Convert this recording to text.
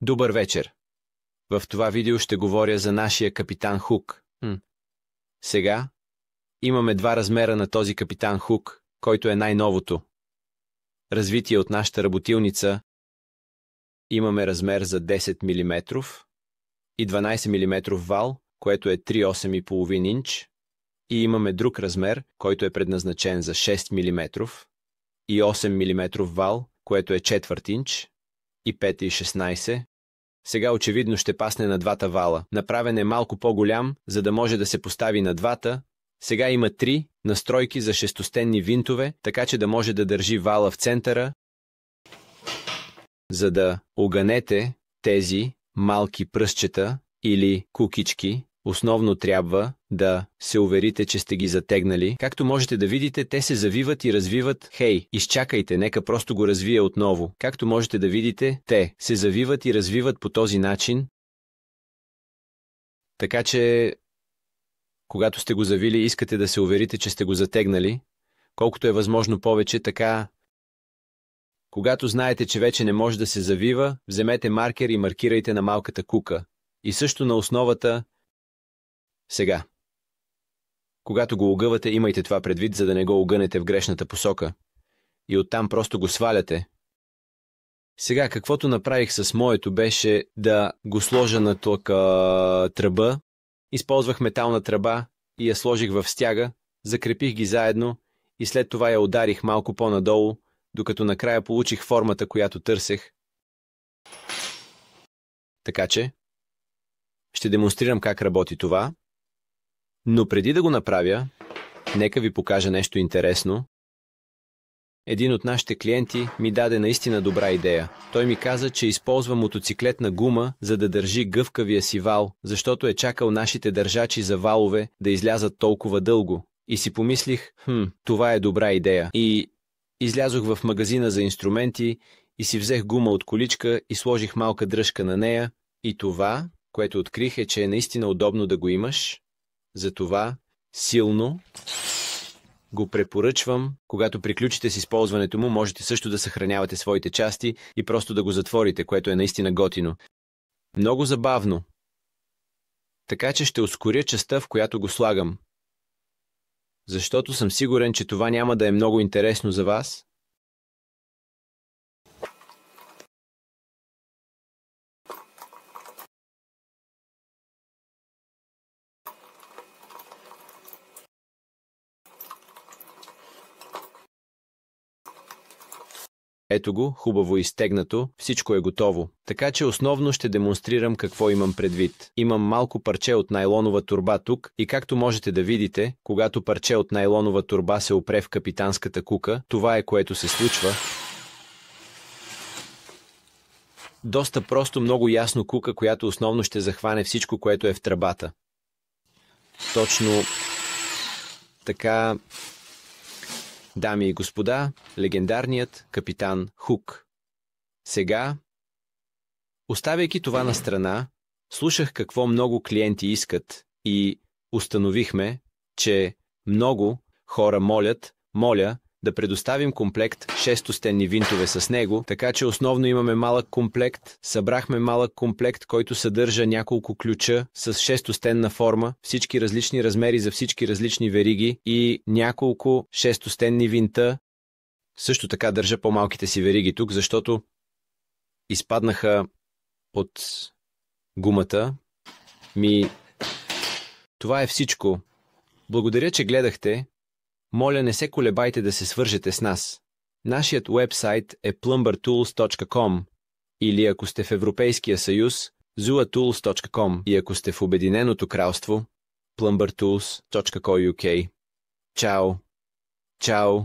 Добър вечер! В това видео ще говоря за нашия капитан Хук. Сега имаме два размера на този капитан Хук, който е най-новото. Развитие от нашата работилница. Имаме размер за 10 мм и 12 мм вал, което е 3,8,5 инч. И имаме друг размер, който е предназначен за 6 мм и 8 мм вал, което е четвърт инч, и 5 и 16. Сега очевидно ще пасне на двата вала. Направен е малко по-голям, за да може да се постави на двата. Сега има 3 настройки за шестостенни винтове, така че да може да държи вала в центъра. За да оганете тези малки пръстчета или кукички, основно трябва да се уверите, че сте ги затегнали. Както можете да видите, те се завиват и развиват. Хей, изчакайте, нека просто го развия отново. Както можете да видите, те се завиват и развиват по този начин. Така че, когато сте го завили, искате да се уверите, че сте го затегнали. Колкото е възможно повече, така. Когато знаете, че вече не може да се завива, вземете маркер и маркирайте на малката кука. И също на основата. Сега. Когато го огъвате, имайте това предвид, за да не го огънете в грешната посока. И оттам просто го сваляте. Сега, каквото направих с моето, беше да го сложа на тръба. Използвах метална тръба и я сложих в стяга, закрепих ги заедно и след това я ударих малко по-надолу, докато накрая получих формата, която търсех. Така че, ще демонстрирам как работи това. Но преди да го направя, нека ви покажа нещо интересно. Един от нашите клиенти ми даде наистина добра идея. Той ми каза, че използва мотоциклетна гума, за да държи гъвкавия си вал, защото е чакал нашите държачи за валове да излязат толкова дълго. И си помислих, това е добра идея. И излязох в магазина за инструменти и си взех гума от количка и сложих малка дръжка на нея. И това, което открих, е, че е наистина удобно да го имаш. Затова силно го препоръчвам. Когато приключите с използването му, можете също да съхранявате своите части и просто да го затворите, което е наистина готино. Много забавно. Така че ще ускоря частта, в която го слагам. Защото съм сигурен, че това няма да е много интересно за вас. Ето го, хубаво изтегнато, всичко е готово. Така че основно ще демонстрирам какво имам предвид. Имам малко парче от найлонова торба тук и както можете да видите, когато парче от найлонова торба се опре в капитанската кука, това е което се случва. Доста просто, много ясно кука, която основно ще захване всичко, което е в тръбата. Точно така. Дами и господа, легендарният капитан Хук. Сега, оставяйки това на страна, слушах какво много клиенти искат и установихме, че много хора моля да предоставим комплект шестостенни винтове с него, така че основно имаме малък комплект. Събрахме малък комплект, който съдържа няколко ключа с шестостенна форма, всички различни размери за всички различни вериги и няколко шестостенни винта. Също така държа по-малките си вериги тук, защото изпаднаха от гумата. Това е всичко. Благодаря, че гледахте. Моля, не се колебайте да се свържете с нас. Нашият уебсайт е plumbertools.com или ако сте в Европейския съюз, zuatools.com и ако сте в Обединеното кралство, plumbertools.co.uk. Чао! Чао!